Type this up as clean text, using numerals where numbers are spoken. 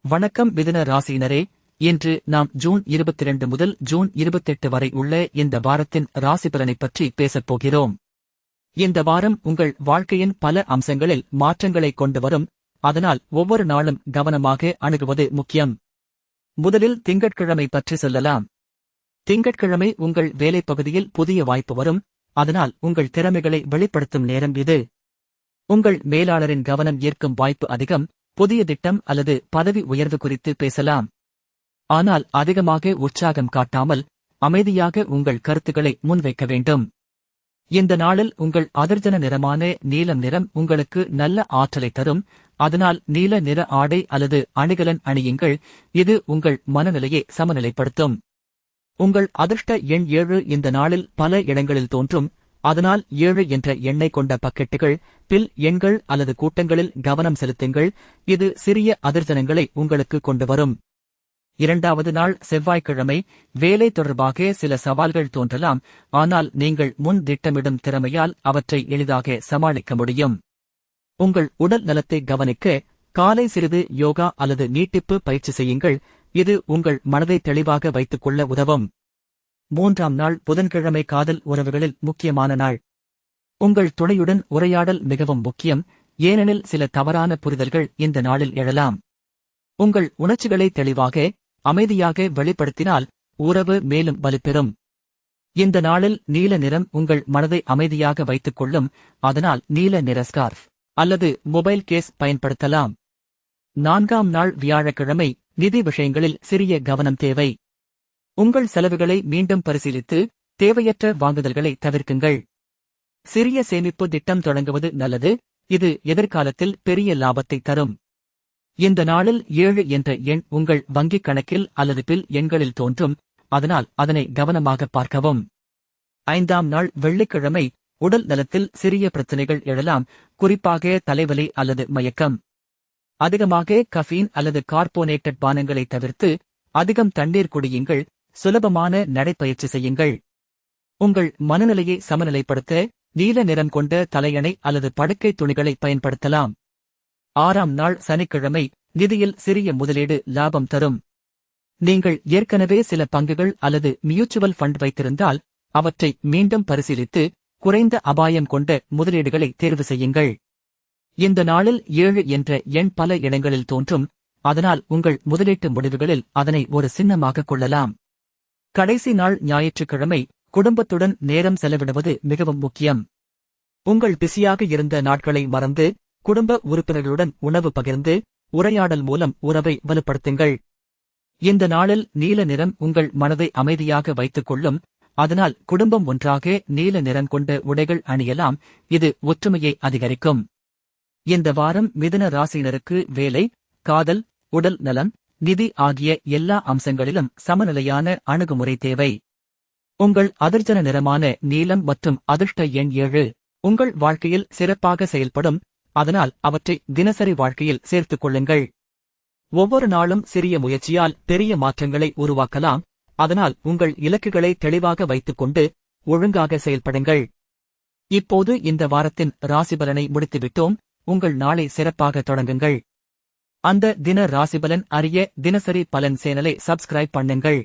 வணக்கம் மிதுன ராசியினரே. இன்று நாம் ஜூன் 22 முதல் ஜூன் 28 வரை உள்ள இந்த வாரத்தின் ராசிபலனைப் பற்றி பேசப் போகிறோம். இந்த வாரம் உங்கள் வாழ்க்கையின் பல அம்சங்களில் மாற்றங்களை கொண்டு வரும். அதனால் ஒவ்வொரு நாளும் கவனமாக அணுகுவது முக்கியம். முதலில் திங்கட்கிழமை பற்றி சொல்லலாம். திங்கட்கிழமை உங்கள் வேலைப்பகுதியில் புதிய வாய்ப்பு வரும். அதனால் உங்கள் திறமைகளை வெளிப்படுத்தும் நேரம் இது. உங்கள் மேலாளரின் கவனம் ஈர்க்கும் வாய்ப்பு அதிகம். புதிய திட்டம் அல்லது பதவி உயர்வு குறித்து பேசலாம். ஆனால் அதிகமாக உற்சாகம் காட்டாமல் அமைதியாக உங்கள் கருத்துக்களை முன்வைக்க வேண்டும். இந்த நாளில் உங்கள் அதிர்ஷ்ட நிறமான நீலம் நிறம் உங்களுக்கு நல்ல ஆற்றலை தரும். அதனால் நீல நிற ஆடை அல்லது அணிகலன் அணியுங்கள். இது உங்கள் மனநிலையை சமநிலைப்படுத்தும். உங்கள் அதிர்ஷ்ட எண் 7 இந்த நாளில் பல இடங்களில் தோன்றும். அதனால் 7 என்ற எண்ணை கொண்ட பக்கெட்டுகள், பில் எண்கள் அல்லது கூட்டங்களில் கவனம் செலுத்துங்கள். இது சிறிய அதிர்ஷ்டங்களை உங்களுக்கு கொண்டு வரும். இரண்டாவது நாள் செவ்வாய்க்கிழமை. வேலை தொடர்பாக சில சவால்கள் தோன்றலாம். ஆனால் நீங்கள் முன் திட்டமிடும் திறமையால் அவற்றை எளிதாக சமாளிக்க முடியும். உங்கள் உடல் நலத்தை கவனிக்க காலை சிறிது யோகா அல்லது நீட்டிப்பு பயிற்சி செய்யுங்கள். இது உங்கள் மனதை தெளிவாக வைத்துக் கொள்ள உதவும். மூன்றாம் நாள் புதன்கிழமை. காதல் உறவுகளில் முக்கியமான நாள். உங்கள் துணையுடன் உரையாடல் மிகவும் முக்கியம். ஏனெனில் சில தவறான புரிதல்கள் இந்த நாளில் எழலாம். உங்கள் உணர்ச்சிகளை தெளிவாக அமைதியாக வெளிப்படுத்தினால் உறவு மேலும் வலுப்பெறும். இந்த நாளில் நீல நிறம் உங்கள் மனதை அமைதியாக வைத்துக் கொள்ளும். அதனால் நீல நிற ஸ்கார்ஃப் அல்லது மொபைல் கேஸ் பயன்படுத்தலாம். நான்காம் நாள் வியாழக்கிழமை. நிதி விஷயங்களில் சிறிய கவனம் தேவை. உங்கள் செலவுகளை மீண்டும் பரிசீலித்து தேவையற்ற வாங்குதல்களை தவிர்க்குங்கள். சிறிய சேமிப்பு திட்டம் தொடங்குவது நல்லது. இது எதிர்காலத்தில் பெரிய லாபத்தை தரும். இந்த நாளில் 7 என்ற எண் உங்கள் வங்கிக் கணக்கில் அல்லது பில் எண்களில் தோன்றும். அதனால் அதனை கவனமாக பார்க்கவும். ஐந்தாம் நாள் வெள்ளிக்கிழமை. உடல் நலத்தில் சிறிய பிரச்சினைகள் எழலாம். குறிப்பாக தலைவலி அல்லது மயக்கம். அதிகமாக கஃபீன் அல்லது கார்போனேட்டட் பானங்களை தவிர்த்து அதிகம் தண்ணீர் குடியுங்கள். சுலபமான நடைப்பயிற்சி செய்யுங்கள். உங்கள் மனநிலையை சமநிலைப்படுத்த நீல நிறம் கொண்ட தலையணை அல்லது படுக்கை துணிகளை பயன்படுத்தலாம். ஆறாம் நாள் சனிக்கிழமை. நிதியில் சிறிய முதலீடு லாபம் தரும். நீங்கள் ஏற்கனவே சில பங்குகள் அல்லது மியூச்சுவல் ஃபண்ட் வைத்திருந்தால் அவற்றை மீண்டும் பரிசீலித்து குறைந்த அபாயம் கொண்ட முதலீடுகளை தேர்வு செய்யுங்கள். இந்த நாளில் 7 என்ற எண் பல இடங்களில் தோன்றும். அதனால் உங்கள் முதலீட்டு முடிவுகளில் அதனை ஒரு சின்னமாக கொள்ளலாம். கடைசி நாள் ஞாயிற்றுக்கிழமை. குடும்பத்துடன் நேரம் செலவிடுவது மிகவும் முக்கியம். உங்கள் பிஸியாக இருந்த நாட்களை மறந்து குடும்ப உறுப்பினர்களுடன் உணவு பகிர்ந்து உரையாடல் மூலம் உறவை வலுப்படுத்துங்கள். இந்த நாளில் நீல நிறம் உங்கள் மனதை அமைதியாக வைத்துக் கொள்ளும். அதனால் குடும்பம் ஒன்றாக நீல நிறம் கொண்ட உடைகள் அணியலாம். இது ஒற்றுமையை அதிகரிக்கும். இந்த வாரம் மிதுன ராசியினருக்கு வேலை, காதல், உடல் நலம், நிதி ஆகிய எல்லா அம்சங்களிலும் சமநிலையான அணுகுமுறை தேவை. உங்கள் அதிர்ஷ்ட நிறமான நீலம் மற்றும் அதிர்ஷ்ட எண் 7 உங்கள் வாழ்க்கையில் சிறப்பாக செயல்படும். அதனால் அவற்றை தினசரி வாழ்க்கையில் சேர்த்துக் கொள்ளுங்கள். ஒவ்வொரு நாளும் சிறிய முயற்சியால் பெரிய மாற்றங்களை உருவாக்கலாம். அதனால் உங்கள் இலக்குகளை தெளிவாக வைத்துக் கொண்டு ஒழுங்காக செயல்படுங்கள். இப்போது இந்த வாரத்தின் ராசிபலனை முடித்துவிட்டோம். உங்கள் நாளை சிறப்பாக தொடங்குங்கள். அந்த தின ராசிபலன் அறிய தினசரி பலன் சேனலை சப்ஸ்கிரைப் பண்ணுங்கள்.